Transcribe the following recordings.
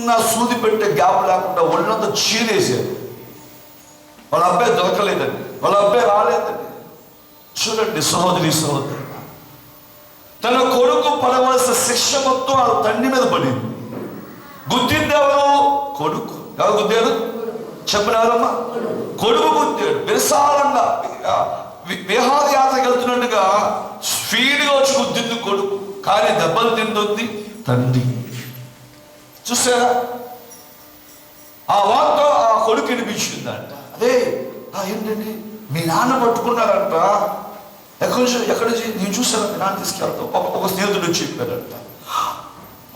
చిన్న సూది పెట్టే గ్యాప్ లేకుండా ఒళ్ళంతా చీరేసారు. వాళ్ళ అబ్బాయి దొరకలేదండి, వాళ్ళ అబ్బాయి రాలేదండి. చూడండి సహోదరి సహోదరు, తన కొడుకు పడవలసిన శిక్ష మొత్తం ఆ తండ్రి మీద పడింది. గుద్దింది ఎవరు? కొడుకు. ఎవరు గుద్దారు చెప్పినారమ్మా? కొడుకు గుద్దాడు. విశాలంగా విహారయాత్రకు వెళ్తున్నట్టుగా స్పీడ్గా వచ్చి గుద్దింది కొడుకు, కానీ దెబ్బలు తింటుంది తండ్రి. చూసారా? ఆ వార్త ఆ కొడుకు వినిపించిందంట. అదే ఏంటండి మీ నాన్న పట్టుకున్నారంట. ఎక్కడి నుంచి నేను చూసాను, మీ నాన్న తీసుకెళ్తాం. ఒక స్నేహితుడు వచ్చి చెప్పాడంట,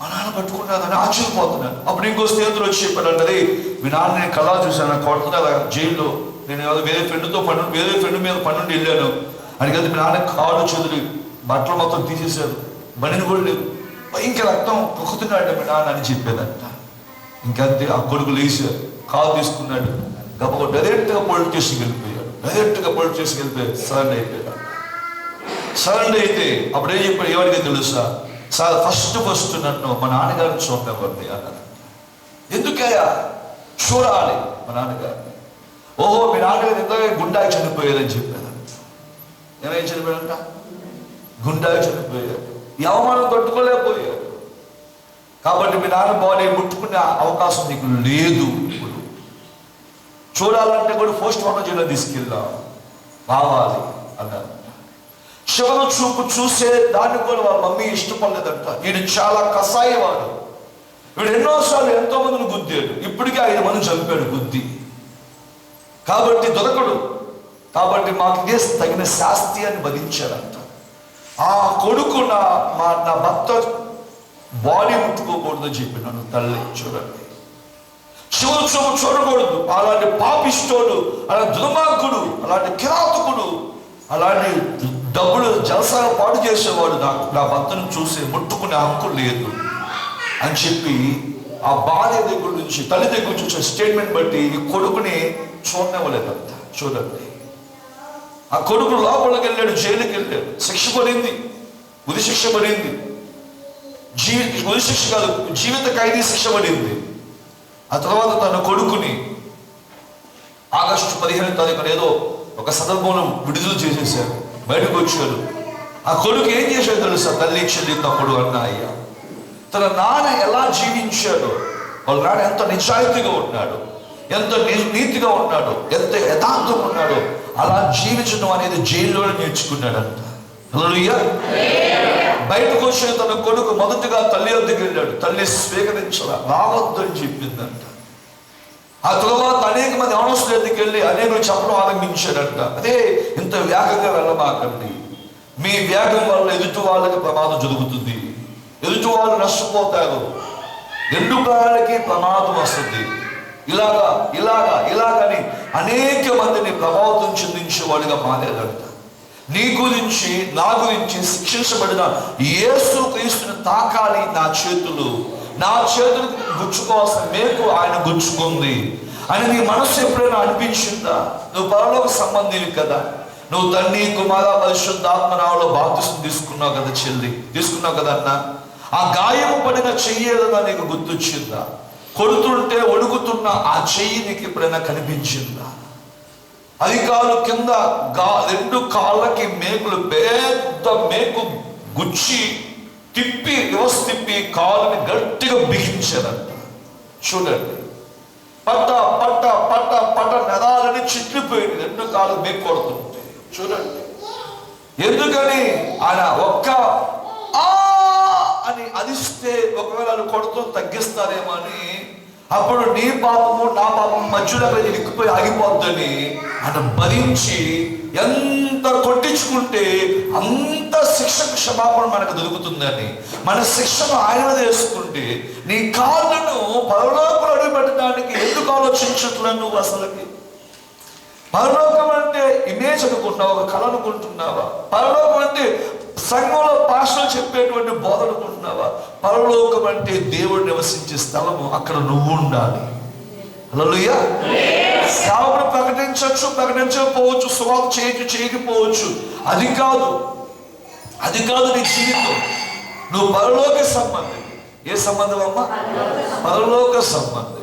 మా నాన్న పట్టుకున్నారని ఆశ్చర్యపోతున్నాను. అప్పుడు ఇంకో స్నేహితుడు వచ్చి చెప్పాడంట, అదే మీ నాన్న నేను కళ చూశాను, కొడుతున్నా జైల్లో. నేను వేరే ఫ్రెండ్ మీద పన్నుండి వెళ్ళాను. అడిగితే మీ నాన్న కాళ్ళు చేతులు బట్టలు మొత్తం తీసేశారు, బండిని కూడా లేదు, భయంకర రక్తం పొక్కుతున్నాడు మీ నాన్న అని చెప్పేదంట. ఇంకంతే ఆ కొడుకు లేచారు, కాలు తీసుకున్నాడు, గొప్ప డైరెక్ట్గా పోలీస్ స్టేషన్కి వెళ్ళిపోయాడు. సరెండర్ అయిపోయాడు. సరెండర్ అయితే అప్పుడు ఏం చెప్పాడు, ఎవరికి తెలుసా? సార్ ఫస్ట్ నన్ను మా నాన్నగారిని చూడనివ్వండి అన్నారు. ఎందుకయ్యా? చూడాలి మా నాన్నగారిని. ఓహో మీ నాన్నగారు ఎంతగా గుండాకి చనిపోయారని చెప్పారంట. ఏమైనా చనిపోయాడంట? గుండాకి చనిపోయాడు. ఈ అవమానం తట్టుకోలేకపోయాడు. కాబట్టి మీ నాన్న బాడీ ముట్టుకునే అవకాశం నీకు లేదు. ఇప్పుడు చూడాలంటే కూడా పోస్ట్ మార్టం చేయడం తీసుకెళ్దాం రావాలి అన్నారు. శివను చూపు చూసే దాన్ని కూడా వాళ్ళ మమ్మీ ఇష్టపడలేదంట. వీడు చాలా కసాయవాడు, వీడు ఎన్నోసార్లు ఎంతో మందిని గుద్దాడు, ఇప్పటికీ 5 మందిని చంపాడు గుద్ది. కాబట్టి దొరకడు, కాబట్టి మాకు ఇదే తగిన శాస్తి అని భరించాడంట. ఆ కొడుకు నా భర్త బాడీ ముట్టుకోకూడదని చెప్పినాను తల్లి. చూడండి, శివుడు చూపు చూడకూడదు. అలాంటి పాపిష్టోడు, అలాంటి దుర్మార్గుడు, అలాంటి కిరాతకుడు, అలాంటి డబ్బులు జలసాలు పాటు చేసేవాడు నా భర్తను చూసి ముట్టుకునే హక్కు లేదు అని చెప్పి ఆ భార్య దగ్గర నుంచి తల్లి దగ్గర నుంచి వచ్చిన స్టేట్మెంట్ బట్టి ఈ కొడుకుని చూడనివ్వలేదంట. చూడండి, ఆ కొడుకు లోపలికి వెళ్ళాడు, జైలుకి వెళ్ళాడు, శిక్ష పడింది, ఉరి శిక్ష పడింది. ఉరి శిక్ష కాదు, జీవిత ఖైదీ శిక్ష పడింది. ఆ తర్వాత తన కొడుకుని ఆగస్టు 15వ తారీఖున ఏదో ఒక సందర్భంలో విడుదల చేసేసారు, బయటకు వచ్చాడు. ఆ కొడుకు ఏం చేశాడు తెలుసా? తల్లి చెల్లి తప్పుడు అన్నయ్య తన నాన్న ఎలా జీవించాడో, వాళ్ళ నాన్న ఎంత నిజాయితీగా ఉన్నాడు, ఎంత నీతిగా ఉన్నాడు, ఎంత యథార్థంగా ఉన్నాడో అలా జీవించడం అనేది జైల్లోనే నేర్చుకున్నాడంట. హల్లెలూయా. బయటకు వచ్చిన తన కొడుకు మొదటిగా తల్లి వద్దకు వెళ్ళాడు. తల్లి స్వీకరించాల, రావద్దు అని చెప్పిందంట. ఆ తర్వాత అనేక మంది యవనస్తుల దగ్గరికి వెళ్ళి అనేకులు చెప్పడం ఆరంభించాడంట. అదే ఇంత వేగంగా వెళ్ళమాకండి, మీ వేగం వల్ల ఎదుటి వాళ్ళకి ప్రమాదం జరుగుతుంది, ఎదుటి వాళ్ళు నష్టపోతారు, 2 ప్రాణాలకి ప్రమాదం వస్తుంది. ఇలాగని అనేక మందిని ప్రభావితం చెందించేవాడిగా మారాడంట. నీ గురించి నా గురించి శిక్షించబడిన యేసు క్రీస్తుని తాకాలి నా చేతులు గుచ్చుకోవాల్సిన మేకు ఆయన గుచ్చుకుంది అని నీ మనసు ఎప్పుడైనా అనిపించిందా? నువ్వు పరలోక సంబంధివి కదా, నువ్వు తండ్రి కుమార పరిశుద్ధాత్మ నామములో బాప్తిస్మం తీసుకున్నావు కదా చెల్లి, తీసుకున్నావు కదా అన్న. ఆ గాయము పడిన చెయ్యేదా నీకు గుర్తొచ్చిందా? కొడుతుంటే ఒడుగుతున్న ఆ చెయ్యి నీకు ఎప్పుడైనా కనిపించిందా? అది కాలు కింద 2 కాళ్ళకి మేకులు, పెద్ద మేకు గుచ్చి రివర్స్ తిప్పి కాళ్ళని గట్టిగా బిగించారంట. చూడండి, పట్ట పట్ట పట్ట పట్ట నరాలని చిట్లిపోయింది 2 కాళ్ళు మేకు కొడుతుంటే. చూడండి, ఎందుకని ఆయన ఒక్క అని అరిస్తే ఒకవేళ కొడుతూ తగ్గిస్తారేమో అని, అప్పుడు నీ పాపము నా పాపం మధ్యలో ఇరుక్కుపోయి ఆగిపోద్దని ఆయన భరించి ఎంత కొట్టించుకుంటే అంత శిక్ష క్షమాపణ మనకు దొరుకుతుందని మన శిక్షను ఆయన మీద వేసుకుంటే నీ కాళ్ళను పరలోకంలో అడుగుపెట్టడానికి ఎందుకు ఆలోచించట్లేదు నువ్వు? అసలుకి పరలోకం అంటే ఇమేజ్ అనుకుంటున్నావా? ఒక కళ అనుకుంటున్నావా? పరలోకం అంటే సంఘంలో భాషలు చెప్పేటువంటి బోధ అనుకుంటున్నావా? పరలోకం అంటే దేవుడు నివసించే స్థలము, అక్కడ నువ్వు ఉండాలి. హల్లెలూయా. సేవకుడు ప్రకటించకపోవచ్చు, సువార్త చేయకపోవచ్చు, అది కాదు నీ జీవితం. నువ్వు పరలోక సంబంధి, ఏ సంబంధం అమ్మా? పరలోక సంబంధం.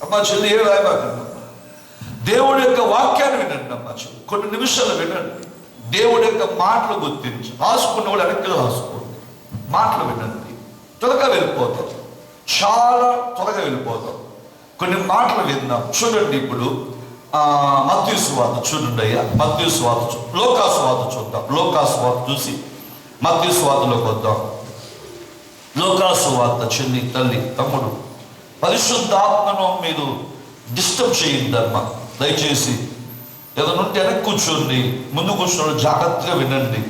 అమ్మా చెల్లి ఏ రాయబాకండి, దేవుడి యొక్క వాక్యాన్ని వినండి అమ్మా చెల్లి. కొన్ని నిమిషాలు వినండి, దేవుడి యొక్క మాటలు గుర్తించి రాసుకున్న వాళ్ళు వెనక్కి రాసుకోండి. మాటలు వినండి, త్వరగా వెళ్ళిపోతాం, చాలా త్వరగా వెళ్ళిపోతాం. కొన్ని మాటలు విందాం. చూడండి, ఇప్పుడు మత్తయి సువార్త చూడండి అయ్యా. మత్తయి సువార్త లోకాసు సువార్త చూద్దాం. లోకాసు సువార్త చూసి మత్తయి సువార్తలోకి వద్దాం. లోకాసు సువార్త చెల్లి, తల్లి, తమ్ముడు, పరిశుద్ధాత్మను మీరు డిస్టర్బ్ చేయద్దమ్మా దయచేసి. ఏదైనా ఉంటే వెనక్కి కూర్చోండి, ముందు కూర్చున్న జాగ్రత్తగా వినండి.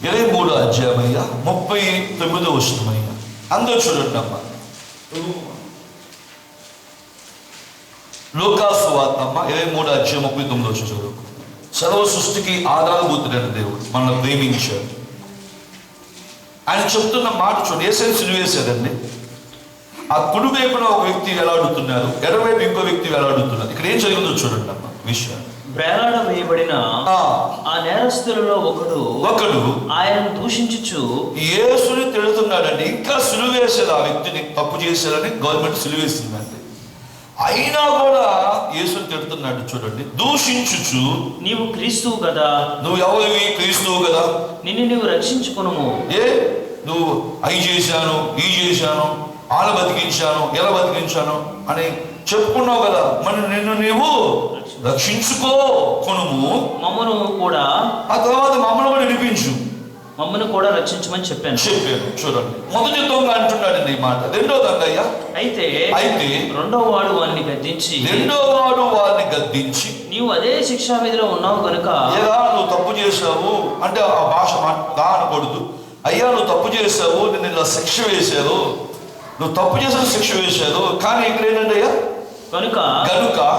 23వ అధ్యాయం అయ్యా, 39వ వచనం అయ్యా. అందరూ చూడండి అమ్మా. లోకాసు వార్త అమ్మ 23వ అధ్యాయం 39వ వచనం. సర్వ సృష్టికి ఆధారభూతుడైన దేవుడు మనల్ని ప్రేమించాడు. ఆయన చెప్తున్న మాట చూడండి. ఏసైని సిలువేశాడండి. ఆ కుడి వైపున ఒక వ్యక్తి వేలాడుతున్నారు, ఎడవైపు ఇంకో వ్యక్తి వేలాడుతున్నారు. ఇక్కడ ఏం జరిగిందో చూడండి అమ్మ విషయం. వేలాడ వేయబడిన ఆ నేరస్తులలో ఒకడు ఆయనను దూషించుచు యేసుని తిడుతున్నాడండి. ఇంకా సిలువేశాడు ఆ వ్యక్తిని, తప్పు చేశాడని గవర్నమెంట్ సిలువేసిందండి. అయినా కూడా యేసుని తిడుతున్నాడు చూడండి. దూషించుచు, నీవు క్రీస్తువు కదా, నువ్వు ఎవరివి? క్రీస్తువు కదా, నిన్ను నీవు రక్షించుకొనుము. నువ్వు అయి చేశాను, ఈ చేశాను, ఆల బతికించాను, ఎలా బతికించాను అని చెప్పుకున్నావు కదా, మరి నిన్ను నీవు రక్షించుకో కొనుము. మమ్మను కూడా, ఆ తర్వాత మమ్మల్ని కూడా వినిపించు, మమ్మల్ని కూడా రక్షించమని చెప్పాను. చూడండి, మొదటి దొంగ అంటున్నాడండి ఈ మాట. రెండో దొంగ అయ్యా, అయితే రెండవ వాడు వారిని గద్దించి నీవు అదే శిక్షా విధిలో ఉన్నావు కనుక, అయ్యా నువ్వు తప్పు చేశావు అంటే ఆ భాష అనకూడదు. అయ్యా నువ్వు తప్పు చేశావు, నేను ఇలా శిక్ష వేశారు, నువ్వు తప్పు చేసిన శిక్ష వేశారు. కానీ ఇక్కడ ఏంటంటే అయ్యా, కనుక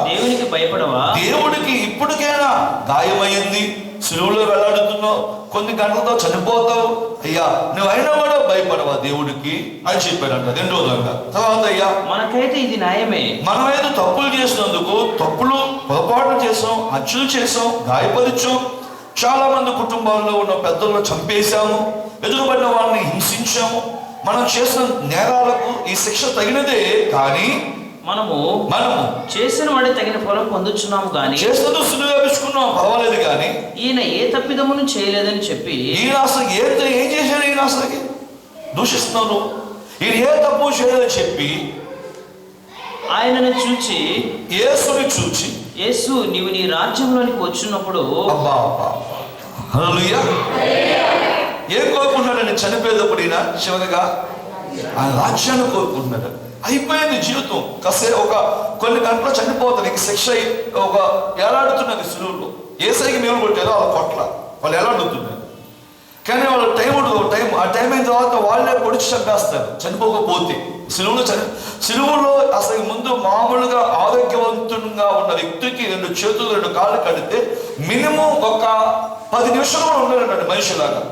దేవునికి భయపడవా? దేవుడికి ఇప్పటికైనా గాయమైంది, సిలువలో వెళ్లాడుతున్నావు, కొన్ని గంటలతో చనిపోతావు, అయ్యా నువ్వు అయినా కూడా భయపడవా దేవుడికి అని చెప్పాడంట. రెండో విధంగా తర్వాత అయ్యా, మనకైతే ఇది న్యాయమే, మనమైతే తప్పులు చేసినందుకు, తప్పులు పొరపాట్లు చేసాం, హత్యలు చేసాం, గాయపరిచాం, చాలా మంది కుటుంబాల్లో ఉన్న పెద్దలను చంపేశాము, ఎదురుపడిన వాళ్ళని హింసించాము. మనం చేసిన నేరాలకు ఈ శిక్ష తగినదే. కానీ మనము చేసిన వాడే తగిన ఫలం పొందుచున్నాము కానీ, చేసినందుకు సులువుగా వేసుకున్నాం పర్వాలేదు, కానీ ఈయన ఏ తప్పిదమును చేయలేదని చెప్పి, ఈయన అసలు ఏం చేశాడు, ఈయన అసలుకి దూషిస్తున్నాను, ఈయన ఏ తప్పు చేయలేదని చెప్పి ఆయనను చూచి, యేసుని చూచి, యేసు నీవు నీ రాజ్యంలోనికి వచ్చినప్పుడు, హల్లెలూయా, ఏం కోరుకుంటున్నాడని చనిపోయేటప్పుడు ఈయన చివరిగా ఆయన రాజ్యాన్ని కోరుకుంటున్నాడు. అయిపోయింది జీవితం, కొన్ని గంటలు చనిపోతుంది, ఇంక శిక్ష ఒక ఏలాడుతున్నది సులువులో. ఏసైకి మేము కొట్టారో వాళ్ళ కొట్ల వాళ్ళు ఎలాడుతున్నారు. కానీ వాళ్ళ ఆ టైం అయిన తర్వాత వాళ్ళే పొడిచి చంపేస్తారు చనిపోకపోతే. సిలువులో అసలు ముందు మామూలుగా ఆరోగ్యవంతంగా ఉన్న వ్యక్తికి 2 చేతులు 2 కాళ్ళు కడితే మినిమం ఒక 10 నిమిషాలు కూడా ఉండలేనంట. మనిషిలాగా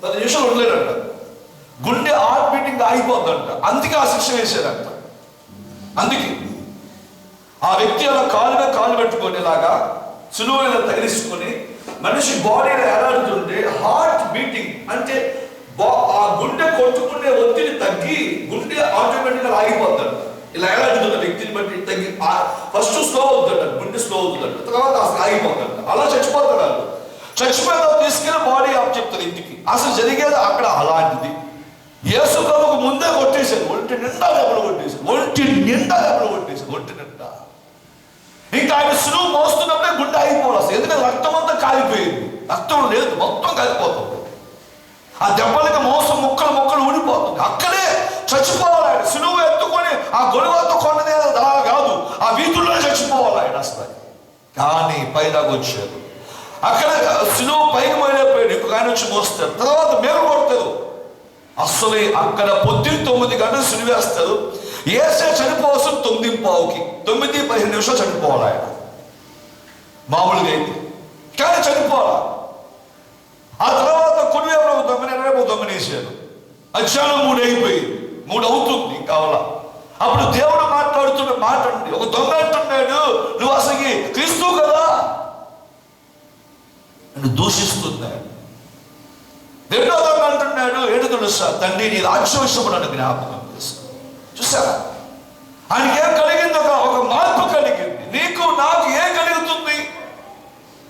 10 నిమిషాలు ఉండలేనంట. గుండె హార్ట్ బీటింగ్ ఆగిపోద్దంట. అందుకే ఆ శిక్ష వేసేదంట. అందుకే ఆ వ్యక్తి అలా కాలు పెట్టుకునేలాగా సులువుగా తగిలించుకొని మనిషి బాడీలో ఎలాడుతుంటే హార్ట్ బీటింగ్ అంటే ఆ గుండె కొట్టుకునే ఒత్తిడి తగ్గి గుండె ఆటోమేటిక్గా ఆగిపోతాడు. ఇలా ఎలాడుతున్న వ్యక్తిని బట్టి తగ్గి ఫస్ట్ స్లో అవుతుందంట, గుండె స్లో అవుతుందంట, తర్వాత అసలు ఆగిపోతాడు. అలా చచ్చిపోతాడు. చచ్చిపోయిన తీసుకెళ్ళి బాడీ ఆఫ్ చెప్తారు ఇంటికి. అసలు జరిగేది అక్కడ అలాంటిది. యేసు ప్రభువుకు ముందే కొట్టేశారు, ఒంటి నిండా దెబ్బలు కొట్టేశారు. ఇంకా ఆయన సులువు మోస్తున్నప్పుడే గుండె ఆగిపోవాలి అసలు. ఎందుకంటే రక్తం అంతా కాలిపోయింది, రక్తం లేదు, మొత్తం కాలిపోతుంది. ఆ దెబ్బలకి మోసం ముక్కలు ఊడిపోతుంది. అక్కడే చచ్చిపోవాలి ఆయన. సులువు ఎత్తుకొని ఆ గొడవతో కొండనే కాదు, ఆ వీధుల్లోనే చచ్చిపోవాలి ఆయన అసలు. కానీ పైదాకా వచ్చారు. అక్కడ సులువు పైకి పోయిపోయాడు, ఇంకొక ఆయన వచ్చి మోస్తారు, తర్వాత మేలు కొడతారు. అసలు అక్కడ పొద్దున్న 9 గంటలు సులివేస్తారు. ఏసే చనిపోవచ్చు 9:15కి, 9:15 నిమిషాలు చనిపోవాలి ఆయన మామూలుగా అయితే. కానీ చనిపోవాలా. ఆ తర్వాత కుడివైపున దొంగనేసారు. అధ్యానం 3 అయిపోయింది, 3 అవుతుంది కావాలా. అప్పుడు దేవుడు మాట్లాడుతున్న మాట అండి. ఒక దొంగ అంటున్నాడు, నువ్వు అసలు క్రీస్తు కదా అని దూషిస్తున్నాడు. రెండో దొంగ అంటున్నాడు, ఏమన్నాడు? ఏంటో తెలుసా? తండ్రి నీ రాజ్యం విషయంలో నన్ను జ్ఞాపకం చేస్తా. చూసారా, ఆయనకి ఏం కలిగింది? ఒక మార్పు కలిగింది. నీకు నాకు ఏం కలుగుతుంది?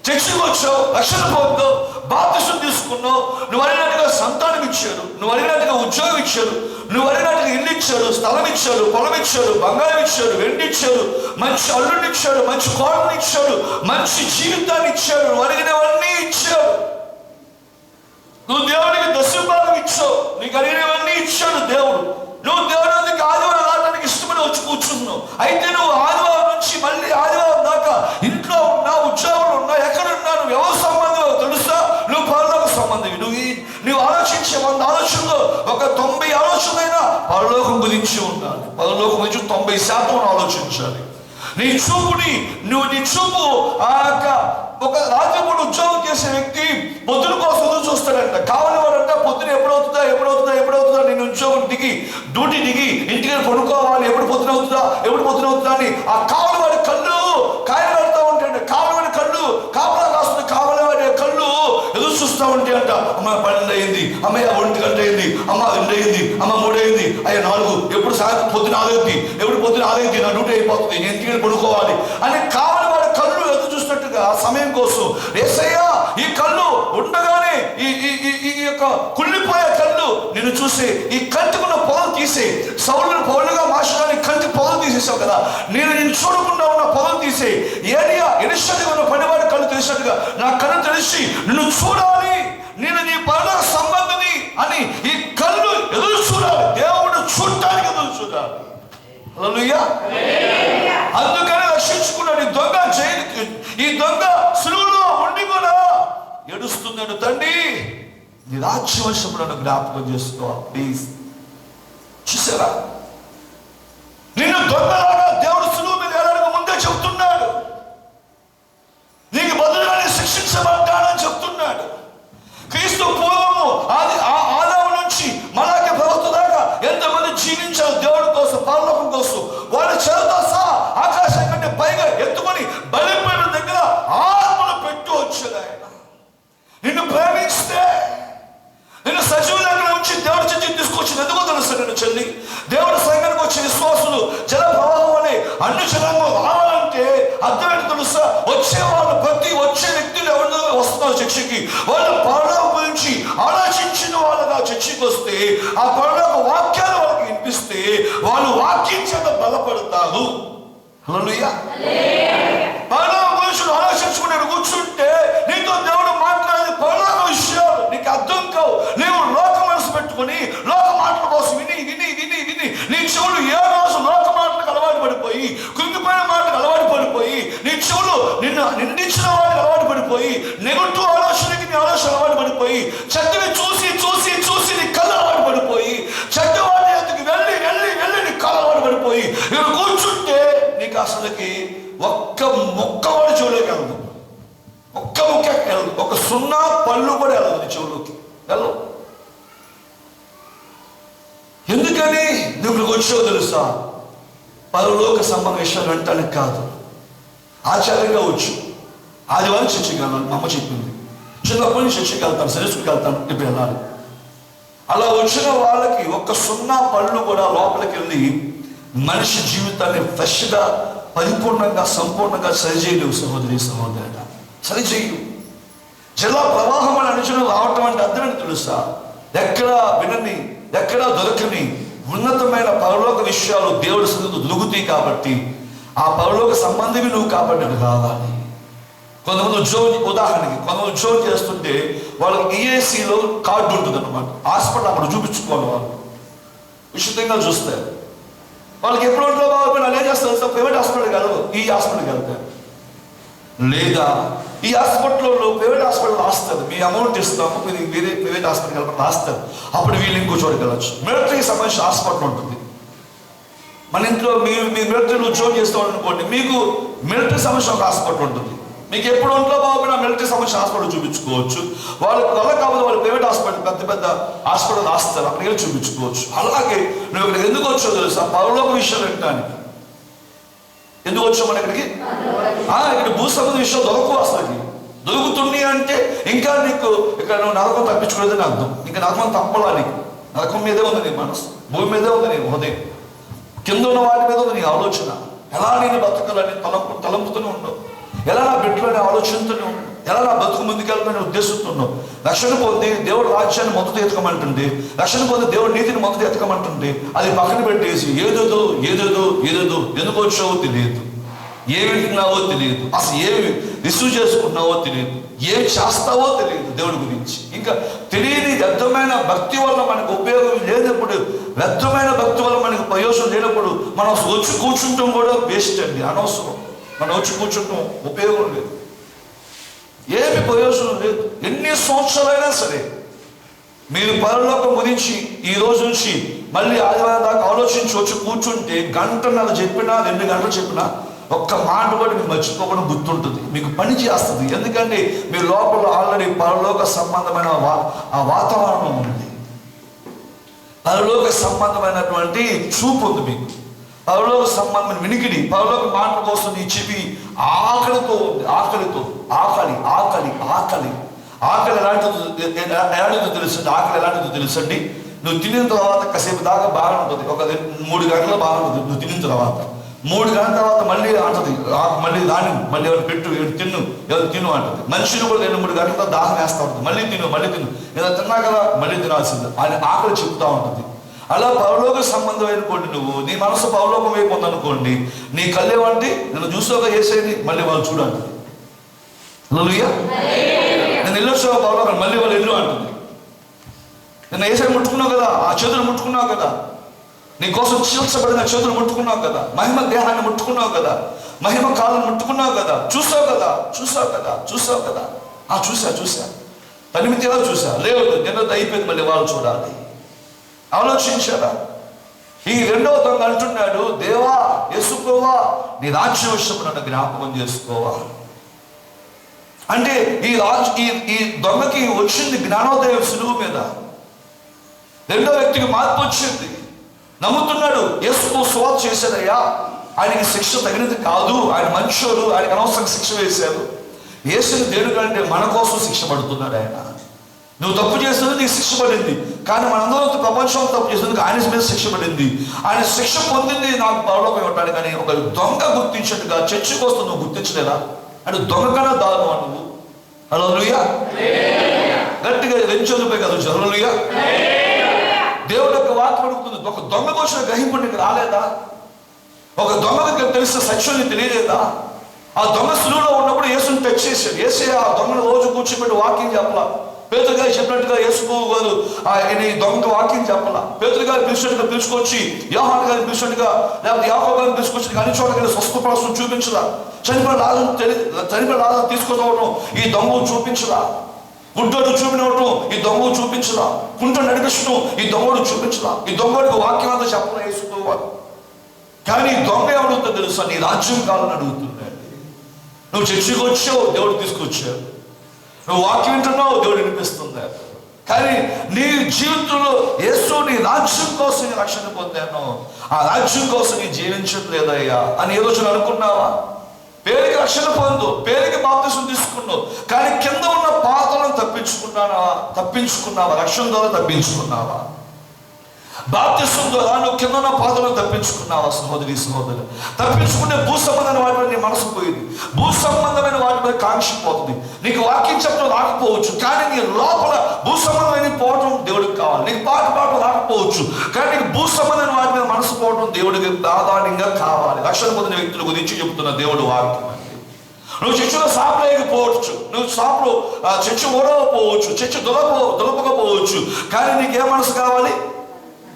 చర్చికి వచ్చావు, రక్షణ పొందావు, బాప్తిసం తీసుకున్నావు, నువ్వు అడిగినట్టుగా సంతానం ఇచ్చాడు, నువ్వు అడిగినట్టుగా ఉద్యోగం ఇచ్చాడు, నువ్వు అడిగినట్టుగా ఇల్లు ఇచ్చాడు, స్థలం ఇచ్చాడు, పొలం ఇచ్చాడు, బంగారం ఇచ్చాడు, వెండి ఇచ్చాడు, మంచి అల్లుడిని ఇచ్చాడు, మంచి కోడని ఇచ్చాడు, మంచి జీవితాన్ని ఇచ్చాడు, నువ్వు అడిగినవన్నీ ఇచ్చాడు. నువ్వు దేవుడికి దశభాగం ఇచ్చావు, నీకు అడిగినవన్నీ ఇచ్చాడు దేవుడు. నువ్వు దేవుడి వద్దకు ఆదివారం రావడానికి ఇష్టమని వచ్చి కూర్చున్నావు. అయితే నువ్వు ఆదివారం నుంచి మళ్ళీ ఆదివారం దాకా ఇంట్లో ఉన్నా, ఉద్యోగంలో ఉన్నా, ఎక్కడున్నా, నువ్వు ఎవరి సంబంధం తెలుసా? నువ్వు పరలోక సంబంధం. నువ్వు ఆలోచించే 100 ఆలోచనలో ఒక 90 ఆలోచనైనా పరలోకం గురించి ఉండాలి. పరలోకం గురించి 90% ఆలోచించాలి. నీ చూపు ఒక రాత్రి పూట ఉద్యోగం చేసే వ్యక్తి పొద్దున కోసం ఎదురు చూస్తాడంట. కావాలి వాడంట పొద్దున ఎప్పుడవుతుందా నేను ఉద్యోగం డ్యూటీ దిగి ఇంటికి కొనుక్కోవాలి, ఎప్పుడు పొద్దున అవుతుందా అని ఆ కావాలి వాడి కళ్ళు కాయలు పెడతా ఉంటాయంట. కావాలి వాడి కళ్ళు కాపలా కాస్తుంది, కావాలి వాడి కళ్ళు ఎదురు చూస్తూ ఉంటాయి అంట. అమ్మ 12 అయింది, అమ్మయ్య 1 గంట అయింది, అమ్మ 2 అయింది, అమ్మ 3 అయింది, అయ్యా 4, ఎప్పుడు సాయంత్రం పొద్దున 6 అయింది, ఎప్పుడు పొద్దున 6 అయింది, నా డ్యూటీ అయిపోతుంది, నేను ఇంటికి కొనుక్కోవాలి అని కావాలి వాడి కళ్ళు ఎదురు చూసినట్టుగా సమయం కోసం యేసయ్య ఈ కళ్ళు ఉండగానే ఈ యొక్క కుళ్ళిపోయే కళ్ళు నిన్ను చూసి ఈ కంటికున్న పొదలు తీసే సౌలును పౌలుగా మార్చడానికి కంటి పొదలు తీసేసావు కదా, నేను చూడకుండా ఉన్న పొదలు తీసే ఏరియా ఎనిషగా ఉన్న పనివాడి కళ్ళు తెలిసినట్టుగా నా కళ్ళు తెలిసి నిన్ను చూడాలి, నేను నీ పరలోక సంబంధిని అని ఈ కళ్ళు ఎదురు చూడాలి. దేవుడు చూడటానికి ఎదురు చూడాలి. హల్లెలూయా. అందుకని రక్షించుకున్నాడు. ఈ దొంగ సులువులో ఉండి కూడా ఏడుస్తున్నాడు, తండ్రి నీ రాజ్యవంశంలో నన్ను జ్ఞాపకం చేసుకో ప్లీజ్. చూసారా, నిన్ను దొంగలాగా దేవుడు సులువు మీద వెళ్ళడానికి ముందే చెప్తున్నాడు. నీకు బదులుగానే శిక్షించబడ్డాడని చెప్తున్నాడు. క్రీస్తు పూర్వము ఆదాము నుంచి మలాకి ప్రవక్త దాకా ఎంతమంది జీవించారు దేవుడి కోసం, పరలోకం కోసం. వాళ్ళ చేతులతో సహా ఆకాశం కంటే పైగా ఎత్తుకొని బలిపీఠం దగ్గర ఆత్మను పెట్టు వచ్చాడు ఆయన. నిన్ను ప్రేమిస్తే నిన్ను సజీవ దగ్గర ఉంచి దేవుడి చెంచి తీసుకొచ్చింది ఎందుకో తెలుసు నేను చెల్లి. దేవుడి సంఘానికి వచ్చిన విశ్వాసులు జల ప్రవాహం అనే అన్ని జనాంగం రావాలంటే అర్థం ఏంటి తెలుసా? వచ్చే వ్యక్తులు ఎవరు వస్తున్నారు చర్చికి, వాళ్ళు పరలోకం గురించి ఆలోచించిన వాళ్ళగా చర్చికి వస్తే ఆ పరలోక వాక్యాలు వాళ్ళకి వినిపిస్తే వాళ్ళు వాక్యం చేత బలపడతారు. హల్లెలూయా. పరలోక గురించి ఆలోచించుకుని కూర్చుంటే నీతో దేవుడు మాట్లాడేది పరలోక విషయాలు నీకు అర్థం కావు. నీవు లోక మనసు పెట్టుకుని లోక మాటల కోసం విని విని విని విని నీ చెవులు ఏ రోజు లోక మాటలకు అలవాటు పడిపోయి, కుంగిపోయిన మాటలకు అలవాటు పడిపోయి, నీ చెవులు నిన్ను నిందించిన వాటికి అలవాటు పడిపోయి, నెగటివ్ ఆలోచనకి నీ ఆలోచన అలవాటు పడిపోయి, చెడ్డని చూసి చూసి చూసి నీ కళ్ళు అలవాటు పడిపోయి, చెడ్డ వాటి ఎందుకు వెళ్ళి వెళ్ళి వెళ్ళి నీ కళ్ళు అలవాటు పడిపోయి ఇక్కడ కూర్చుంటే నీకు అసలుకి ఒక్క మొక్క కూడా చెవులోకి వెళ్ళదు, ఒక్క ముక్క వెళ్ళదు, ఒక 0 పళ్ళు కూడా వెళ్ళదు నీ చెవులోకి వెళ్ళవు. ఎందుకని నువ్వు ఇక్కడికి వచ్చావు తెలుసా? పరలోక సంబంధ విషయాలు వెంటనే కాదు, ఆచార్యంగా వచ్చు. ఆదివారం చర్చికి వెళ్ళాలి, మా అమ్మ చెప్పింది. చిన్నప్పటి నుంచి చర్చికి వెళ్తాను, సరస్సుకి వెళ్తాను, ఇప్పుడు వెళ్ళాలి. అలా వచ్చిన వాళ్ళకి ఒక్క 0 పళ్ళు కూడా లోపలికి వెళ్ళి మనిషి జీవితాన్ని ఫ్రెష్గా పరిపూర్ణంగా సంపూర్ణంగా సరిచేయలేవు సహోదరి సహోదరుడా, సరిచేయు. జిల్లా ప్రవాహం అని అనుచన రావటం అంటే అర్థమని తెలుసా? ఎక్కడా వినని, ఎక్కడా దొరకని ఉన్నతమైన పరలోక విషయాలు దేవుడి సన్నిధిలో దొరుకుతాయి. కాబట్టి ఆ పరలోక సంబంధివి నువ్వు కాబట్టి అది రావాలి. కొంతమంది ఉదాహరణకి కొంతమంది ఉద్యోగం చేస్తుంటే వాళ్ళకి ఈఏసీలో కార్డు ఉంటుంది అనమాట. హాస్పిటల్ అక్కడ చూపించుకోవాలి, వాళ్ళు విశుద్ధంగా చూస్తారు. వాళ్ళకి ఎప్పుడు ఉంటుందో బాగుపోయినా వాళ్ళు ఏం చేస్తారు సార్? ప్రైవేట్ హాస్పిటల్కి వెళ్ళదు, ఈ హాస్పిటల్కి వెళ్తారు. లేదా ఈ హాస్పిటల్లో ప్రైవేట్ హాస్పిటల్ రాస్తారు, మీ అమౌంట్ ఇస్తాము, మీరు వేరే ప్రైవేట్ హాస్పిటల్కి వెళ్ళి రాస్తారు. అప్పుడు వీళ్ళు ఇంకో చోటుకి వెళ్ళచ్చు. మిలిటరీకి సంబంధించిన హాస్పిటల్ ఉంటుంది. మన ఇంట్లో మీరు మిలిటరీలో ఉద్యోగం చేస్తామని అనుకోండి, మీకు మిలిటరీ సంబంధించిన ఒక హాస్పిటల్ ఉంటుంది. మీకు ఎప్పుడు ఒంట్లో బాగుపోయినా మిలిటరీ సంబంధించిన హాస్పిటల్ చూపించుకోవచ్చు. వాళ్ళకి వల్ల కాకపోతే వాళ్ళు ప్రైవేట్ హాస్పిటల్ పెద్ద పెద్ద హాస్పిటల్ రాస్తారు, అక్కడికి వెళ్ళి చూపించుకోవచ్చు. అలాగే నువ్వు ఇక్కడికి ఎందుకు వచ్చావు తెలుసా? పరలోక విషయాలు వినడానికి ఎందుకు వచ్చావు? మన ఇక్కడికి ఇక్కడ భూ సంబంధ విషయాలు దొరకవు. అసలుకి దొరుకుతుంది అంటే ఇంకా నీకు ఇక్కడ నువ్వు నరకం తప్పించుకోలేదని అర్థం. ఇంకా నరకం తప్పలా నీకు. నరకం మీదే ఉంది నీ మనసు, భూమి మీదే ఉంది నీ హృదయం, కింద ఉన్న వాటి మీద ఉంది నీ ఆలోచన. ఎలా నేను బతకాలని తలంపుతూనే ఉండవు, ఎలా నా బిడ్డలని ఆలోచనతోనే ఉండవు, ఎలా నా బతుకు ముందుకెళ్ళాలని ఉద్దేశంతో ఉండవు. రక్షణ పొంది దేవుడు రాజ్యాన్ని మొదట ఎతకమంటుంది, రక్షణ పొంది దేవుడు నీతిని మొదట ఎతకమంటుంది. అది పక్కన పెట్టేసి ఏదేదో ఏదేదో ఏదేదో ఎందుకు వచ్చావో తెలియదు, ఏమి వింటున్నావో తెలియదు, అసలు ఏమి రిసీవ్ చేసుకుంటున్నావో తెలియదు, ఏం చేస్తావో తెలియదు దేవుడి గురించి. ఇంకా తెలియని వ్యర్థమైన భక్తి వల్ల మనకు ఉపయోగం లేనప్పుడు, వ్యర్థమైన భక్తి వల్ల మనకు ప్రయోజనం లేనప్పుడు మనం వచ్చి కూర్చుంటాం కూడా వేస్ట్ అండి, అనవసరం. మనం వచ్చి కూర్చుంటాం ఉపయోగం లేదు, ఏమి ప్రయోజనం లేదు. ఎన్ని సంవత్సరాలైనా సరే మీరు పరలోకం గురించి ఈ రోజు నుంచి మళ్ళీ ఆదివారం దాకా ఆలోచించి వచ్చి కూర్చుంటే 1 గంటన్నర చెప్పినా 2 గంటలు చెప్పినా ఒక్క మాట కూడా మీకు మర్చిపోవడం గుర్తుంటుంది, మీకు పని చేస్తుంది. ఎందుకంటే మీ లోపల ఆల్రెడీ పరలోక సంబంధమైన ఆ వాతావరణం ఉంది, పరలోక సంబంధమైనటువంటి చూపు ఉంది మీకు, పరలోక సంబంధమైన వినికిడి, పరలోక మాటల కోసం నీ చెవి ఆకలితో ఉంది. ఆకలితో ఆకలి ఆకలి ఆకలి ఆకలి ఎలాంటిదో తెలుసండి. ఆకలి ఎలాంటిదో తెలుసండి. నువ్వు తినిన తర్వాత కాసేపు దాకా బాగా ఉంటుంది, ఒక 3 గంటలు బాగా ఉంటుంది. నువ్వు తినిన తర్వాత 3 గంటల తర్వాత మళ్ళీ అంటది, మళ్ళీ దాని మళ్ళీ ఎవరు పెట్టు, ఎవరు తిను అంటది. మనిషిని కూడా 2-3 గంటలతో దాహం వేస్తూ ఉంటుంది, మళ్ళీ తిను ఏదో తిన్నా కదా మళ్ళీ తినాల్సింది అని ఆకలి చెప్తా ఉంటుంది. అలా పరలోక సంబంధమైన కోండి, నువ్వు నీ మనసు పరలోకం వైపు ఉందనుకోండి, నీ కళ్ళేవంటి నేను చూసాక వేసేది మళ్ళీ వాళ్ళు చూడండి. హల్లెలూయా. నేను ఇల్లు వచ్చావు పరలోకం, మళ్ళీ వాళ్ళు ఇల్లు అంటుంది. నేను వేసే ముట్టుకున్నావు కదా, ఆ చేతులు ముట్టుకున్నావు కదా, నీ కోసం చీల్చబడిన చేతులు ముట్టుకున్నావు కదా, మహిమ దేహాన్ని ముట్టుకున్నావు కదా, మహిమ కాళ్ళను ముట్టుకున్నావు కదా, చూసావు కదా చూసా తనిమితిలా చూసా. లేదు నిన్నది అయిపోయింది, మళ్ళీ వాళ్ళు చూడాలి. ఆలోచించారా? ఈ 2వ దొంగ అంటున్నాడు, దేవా యేసుప్రభువా నీ రాజ్య విషయం నన్ను జ్ఞాపకం చేసుకోవా అంటే ఈ దొంగకి వచ్చింది జ్ఞానోదయం సులువు మీద. 2వ వ్యక్తికి మార్పు వచ్చింది. నమ్ముతున్నాడు, యేసు సువార్త చేశాడయ్యా, ఆయనకి శిక్ష తగినది కాదు, ఆయన మంచోడు, ఆయనకు అనవసరంగా శిక్ష వేశారు. యేసుని దేనికంటే మన కోసం శిక్ష పడుతున్నాడు ఆయన. నువ్వు తప్పు చేసినందుకు నీకు శిక్ష పడింది, కానీ మనందరం ప్రపంచం తప్పు చేసినందుకు ఆయన మీద శిక్ష పడింది. ఆయన శిక్ష పొందింది నాకు పరలోకం ఇవ్వటాడు. కానీ ఒక దొంగ గుర్తించినట్టుగా చర్చికి వస్తూ నువ్వు గుర్తించలేదా? అంటే దొంగ కన్నా దారుణం నువ్వు. హల్లెలూయా. గట్టిగా రెంచోదిపోయి కదా హల్లెలూయా. దేవుడు యొక్క వాక్యం అడుగుతుంది, ఒక దొంగకు వచ్చిన గ్రహింపు నీకు రాలేదా? ఒక దొంగకు తెలిసిన సత్యం నీకు తెలియలేదా? ఆ దొంగ సులువులో ఉన్నప్పుడు యేసుని టచ్ చేశాడు. యేసే ఆ దొంగను రోజు కూర్చోబెట్టి వాక్యం చెప్పాల. పేతురు గారు చెప్పినట్టుగా యేసు గారు ఈ దొంగ వాక్యం చెప్పాల. పేతురు గారు పిలిచినట్టుగా పిలుచుకొచ్చి, యోహాను గారిని పిలిచినట్టుగా, లేకపోతే యాకోబు గారిని పిలుచుకొచ్చి అన్ని చోట్ల స్వస్థపరచడం చూపించరా? చనిపోయిన లాజరును తీసుకురావడం ఈ దొంగ చూపించరా? గుడ్డోడు చూపినవటం ఈ దొంగ చూపించరా? కుంట నడిపించడం ఈ దొంగడు చూపించరా? ఈ దొంగడికి వాక్యం అంతా చెప్పరా యేసు? కానీ ఈ దొంగ ఎవడుతో తెలుసా? నీ రాజ్యం కావాలని అడుగుతున్నాడు. నువ్వు చర్చికి వచ్చావు, దేవుడు తీసుకొచ్చావు. నువ్వు వాక్యం వింటున్నావు, దేవుడు వినిపిస్తుంది. కానీ నీ జీవితంలో యేసు నీ రాజ్యం కోసం రక్షణ పొందాను, ఆ రాజ్యం కోసం నీ జీవించడం లేదయ్యా అని ఏ రోజున అనుకున్నావా? పేరుకి రక్షణ పొందు, పేరుకి బాప్తిసం తీసుకున్నావు, కానీ కింద ఉన్న పాతలను తప్పించుకున్నావా? రక్షణ ద్వారా తప్పించుకున్నావా? బాప్తిసం ద్వారా నువ్వు కింద ఉన్న పాతలను తప్పించుకున్నావా? సహోదరి సహోదరు, తప్పించుకునే భూ సంబంధమైన వాటి మీద నీ మనసు పోయింది, భూ సంబంధమైన వాటి మీద కాంక్ష పోతుంది. నీకు వాక్యం చెప్పడం రాకపోవచ్చు, కానీ నీ లోపల భూ సంబంధమైన పోవడం దేవుడికి కావాలి. నీకు పాట పాడడం రాకపోవచ్చు, కానీ నీకు భూ సంబంధమైన వాటి మీద మనసు పోవడం దేవుడికి ప్రాధాన్యంగా కావాలి. రక్షణ పొందిన వ్యక్తుల గురించి చెబుతున్న దేవుడు వాక్యం. నువ్వు చర్చలో సాపలేకపోవచ్చు, నువ్వు సాపులు చర్చ ఓడవపోవచ్చు, చర్చ దులపకపోవచ్చు, కానీ నీకే మనసు కావాలి?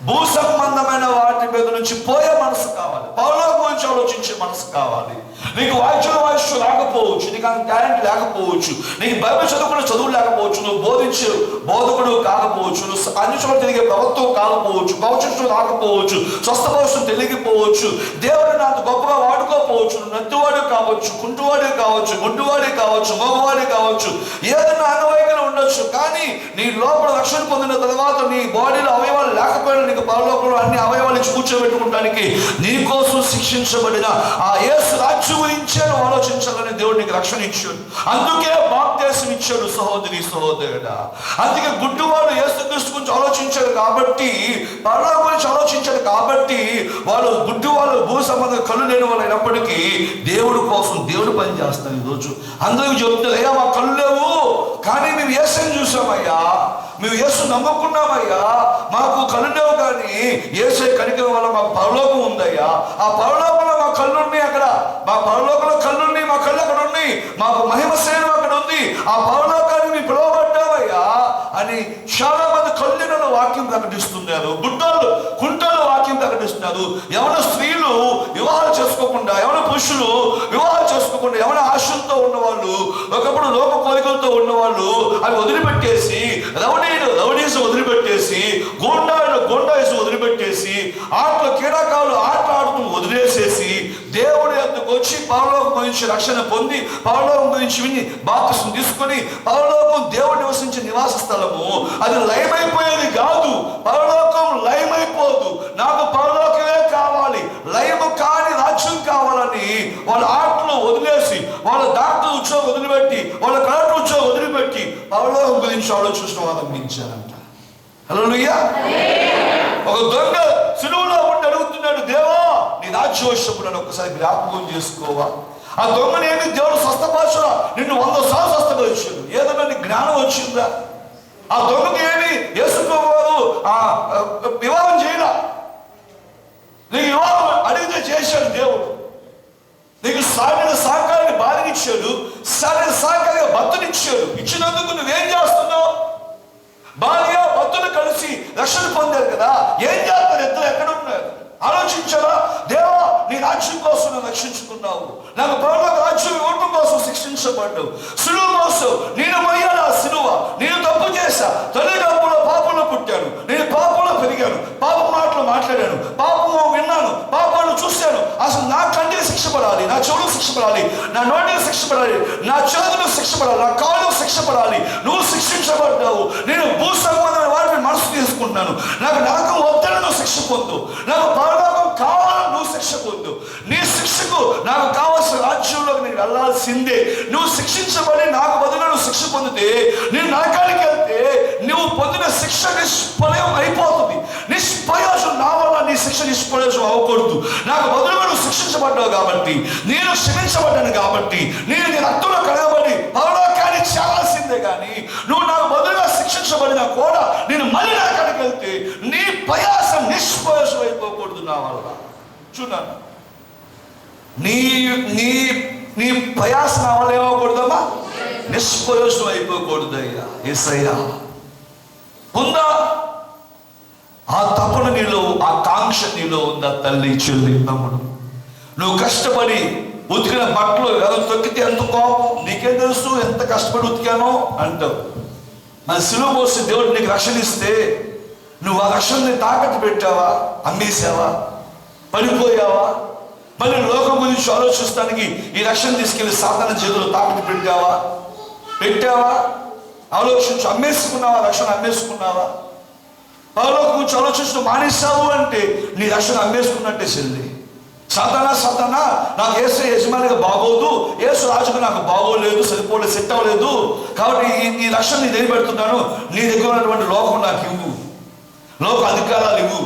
భూ సంబంధమైన వాటి మీద నుంచి పోయే మనసు కావాలి, పరలోకం గురించి ఆలోచించే మనసు కావాలి. నీకు వాయిద్యం రాకపోవచ్చు, నీకు అంత టాలెంట్ లేకపోవచ్చు, నీకు బైబిల్ చదువుకునే చదువు లేకపోవచ్చు, నువ్వు బోధించే బోధకుడు కాకపోవచ్చు, నువ్వు అన్ని చోట్ల తిరిగే ప్రభుత్వం కాకపోవచ్చు, ప్రవచించడం రాకపోవచ్చు, స్వస్థపరచడం తెలియకపోవచ్చు, దేవుడు నాకు గొప్పగా వాడుకోకపోవచ్చు, నువ్వు నత్తివాడే కావచ్చు, కుంటువాడే కావచ్చు, గుడ్డువాడే కావచ్చు, మగవాడే కావచ్చు, ఏదైనా అంగవైకల్యం ఉండొచ్చు, కానీ నీ లోపల రక్షణ పొందిన తర్వాత నీ బాడీలో అవయవాలు లేకపోయినా నీకు పరలోకంలో అన్ని అవయవాలు ఇచ్చి కూర్చోబెట్టుకుంటానికి నీకోసం శిక్షించబడిన ఆ యేసు రాజ్యం గురించే నువ్వు ఆలోచించాలని దేవుడు నీకు రక్షణ ఇచ్చాడు. అందుకే బాప్తిసం ఇచ్చాడు సహోదరి సహోదరుడా. అందుకే గుడ్డివాడు యేసుక్రీస్తు గురించి ఆలోచించాడు కాబట్టి, పరలోకం గురించి ఆలోచించాడు కాబట్టి, వాళ్ళు గుడ్డివాళ్ళు భూ సంబంధం కళ్ళు లేని వాళ్ళు అయినప్పటికీ దేవుడి కోసం దేవుడు పని చేస్తాను. ఈరోజు అందరికీ చెప్తారు, అయ్యా మా కళ్ళు లేవు కానీ మేము యేసుని చూసామయ్యా, మేము యేసు నమ్ముకున్నామయ్యా, మాకు కళ్ళు లేవు కానీ యేసు కనికరం వల్ల మాకు పరలోకం ఉందయ్యా, ఆ పరలోకంలో మా కళ్ళున్నాయి, అక్కడ మా పరలోకంలో కళ్ళున్నాయి, మా కళ్ళు అక్కడ ఉన్నాయి, మాకు మహిమ శరీరం అక్కడ ఉంది, ఆ పరలోకాన్ని మేము పిలువబడ్డామయ్యా అని చాలా మంది కళ్ళున వాక్యం ప్రకటిస్తున్నారు. కుంటలు వాక్యం ప్రకటిస్తున్నారు. ఎవరి స్త్రీలు వివాహాలు చేసుకోకుండా, ఎవరి పురుషులు వివాహాలు చేసుకోకుండా, ఎవరి ఆశలతో ఉన్నవాళ్ళు, ఒకప్పుడు లోక కోరికలతో ఉన్నవాళ్ళు అవి వదిలిపెట్టేసి, రౌడీస్ వదిలిపెట్టేసి, గోండాయిస్ వదిలిపెట్టేసి, క్రీడాకారులు ఆటలు ఆడుతూ వదిలేసేసి దేవుడి యొద్దకు వచ్చి పరలోకం గురించి రక్షణ పొంది, పరలోకం గురించి విని బాప్తిసం తీసుకొని, పరలోకం దేవుడు నివసించే నివాస స్థలము అది లయమైపోయేది కాదు. పరలోకం లయమైపోదు. నాకు పరలోకమే కావాలి, లయము కాని రాజ్యం కావాలని వాళ్ళ ఆటలు వదిలేసి, వాళ్ళ డాక్టర్ ఉద్యోగం వదిలిపెట్టి, వాళ్ళ కలెక్టర్ ఉద్యోగం వదిలిపెట్టి పరలోకం గురించి ఆలోచించడం ఆరంభించారంట. హల్లెలూయా. ఒక దొంగ సిలువలో ఉండి అడుగుతున్నాడు, దేవా నీ రాజ్యం వచ్చినప్పుడు నన్ను ఒకసారి జ్ఞాపకం చేసుకోవా. ఆ దొంగని ఏమి దేవుడు స్వస్థపరచురా, నిన్ను 100 సార్లు స్వస్థపరిచాడు. ఏదన్నా నీకు జ్ఞానం వచ్చిందా? ఆ దొంగకి ఏమి యేసుప్రభువు వివాహం చేయలా, నీకు వివాహం అడిగితే చేశాడు దేవుడు. నీకు సాగిన సాకాన్ని భార్యనిచ్చాడు, సాగిన సాకాన్ని భర్తనిచ్చాడు. ఇచ్చినందుకు నువ్వేం చేస్తున్నావు? భార్య భర్తలు కలిసి రక్షణ పొందారు కదా, ఏం చేస్తారు? ఇద్దరు ఎక్కడ ఉన్నారు? ఆలోచించారా? దేవా నీ రాజ్యం కోసం నువ్వు రక్షించుకున్నావు, నాకు పరలోక రాజ్యం ఇవ్వడం కోసం శిక్షించబడ్డావు, సిలువ కోసం నేను మొయ్యాలి. ఆ సిలువ నేను తప్పు చేశా, తల్లిదండ్రుల పాపంలో పుట్టాను, నేను పాపంలో పెరిగాను, పాపం మాటలు మాట్లాడాను, పాపము విన్నాను, పాపాలను చూశాను. అసలు నా కంటికి శిక్ష పడాలి, నా చెవులకు శిక్ష పడాలి, నా నోటికి శిక్ష పడాలి, నా చేతులకు శిక్ష పడాలి, నా కాళ్ళకు శిక్ష పడాలి. నువ్వు శిక్షించబడ్డావు. నేను భూ సంబంధమైన వారిని మనసు తీసుకుంటున్నాను. నాకు నరకం వద్దని నువ్వు శిక్ష పొందు, నాకు పరలోకం కావాలని నువ్వు శిక్ష పొందు. నీ శిక్షకు నాకు కావాల్సిన రాజ్యంలోకి నేను వెళ్ళాల్సిందే. నువ్వు శిక్షించబడి నాకు బదులుగా నువ్వు శిక్ష పొందితే, నేను నరకానికి వెళ్తే నువ్వు పొందిన శిక్ష నిష్ఫలం అయిపోతుంది. నిష్ప్రయోజనం. నా వల్ల నీ శిక్ష నిష్ప్రయోజనం అవ్వకూడదు. నాకు బదులుగా నువ్వు శిక్షించబడ్డావు కాబట్టి, నేను క్షమించబడ్డాను కాబట్టి, నేను నీ రక్తంలో కడగబడి పరలోకాన్ని చేరాల్సిందే. కానీ నువ్వు నాకు బదులుగా శిక్షించబడినా కూడా నేను మళ్ళీ నరకానికి వెళ్తే నీ ప్రయాసం నిష్ప్రయోజనం అయిపోకూడదు. నా వల్ల చూడాను నీ నీ నీ ప్రయాసం నా వల్ల ఏమవకూడదమ్మా, నిష్ప్రయోజనం అయిపోకూడదు. అయ్యా యేసయ్యా ఉందా? ఆ తపన నీలో, ఆ కాంక్ష నీలో ఉందా? తల్లి, చెల్లి, తమ్ముడు, నువ్వు కష్టపడి ఉతికిన బట్టలు ఏదో తొక్కితే ఎంత కోపం, నీకేం తెలుసు ఎంత కష్టపడి ఉతికానో అంటావు. మన సిలువ మోసి దేవుడు నీకు రక్షణ ఇస్తే నువ్వు ఆ రక్షణని తాకట్టు పెట్టావా, అమ్మేసావా, పడిపోయావా? మళ్ళీ లోకం గురించి ఆలోచిస్తానికి ఈ రక్షణ తీసుకెళ్లి సాతాను చేతులు తాకట్టు పెట్టావా? ఆలోచించు. అమ్మేసుకున్నావా? రక్షణ అమ్మేసుకున్నావా? పరలోకం గురించి ఆలోచించడం మానేశావు అంటే నీ రక్షణ అమ్మేసుకున్నట్టే చెల్లి. సాతానా నాకు యేసు యజమానిగా బాగోదు, యేసు రాజుగా నాకు బాగోలేదు, సరిపోలేదు, సెట్ అవ్వలేదు, కాబట్టి ఈ రక్షణ నీ దగ్గర పెడుతున్నాను, నీ దగ్గర ఉన్నటువంటి లోకం నాకు ఇవ్వు, లోక అధికారాలు ఇవ్వు,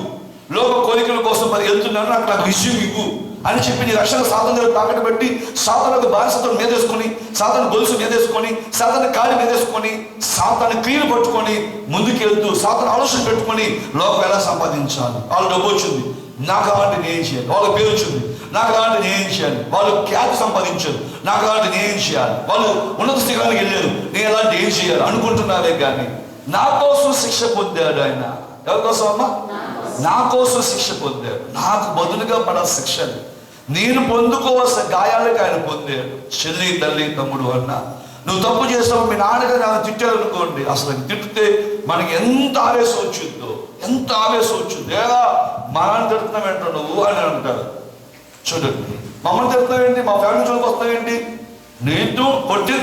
లోక కోరికల కోసం మరి వెళ్తున్నాను, నాకు విజయం ఇవ్వు అని చెప్పి నీ రక్షణ సాతాను దగ్గర తాకట్టు పెట్టి, సాతానుకు బానిసత్వం మీదేసుకొని, సాతాను గొలుసు మీదేసుకొని, సాతాను కాలి మీదేసుకొని, సాతాను క్రియలు పట్టుకొని ముందుకెళ్తూ సాతాను ఆలోచన పెట్టుకొని లోకం ఎలా సంపాదించాలి, వాళ్ళు డబ్బు వచ్చింది నాకు అలాంటి నేను ఏం చేయాలి, వాళ్ళ పేరు వచ్చింది నాకు అలాంటి నేను ఏం చేయాలి, వాళ్ళు ఖ్యాతి సంపాదించారు నాకు అలాంటి నేను ఏం చేయాలి, వాళ్ళు ఉన్నత స్థితికి వెళ్ళారు నేను అలాంటి ఏం చేయాలి అనుకుంటున్నారే. కానీ నా కోసం శిక్ష పొందాడు ఆయన. ఎవరి కోసం అమ్మా? నా కోసం శిక్ష పొందాడు. నాకు బదులుగా పడాల్సిన శిక్షలు, నేను పొందుకోవాల్సిన గాయాలకు ఆయన పొందాడు. చెల్లి, తల్లి, తమ్ముడు అన్న, నువ్వు తప్పు చేసావు, మీ నాన్నగారు నన్ను తిట్టాడు అనుకోండి, అసలు తిట్టితే మనకి ఎంత ఆవేశం వచ్చిందో, ఎంత ఆవేశం వచ్చింది. లేదా మా నాన్న తిడుతున్నావు ఏంటో నువ్వు అని అంటారు. చూడండి, మమ్మల్ని తిడుతున్నావేంటి, మా ఫ్యామిలీ జోలికి వస్తావేంటి, నీతో కొట్టి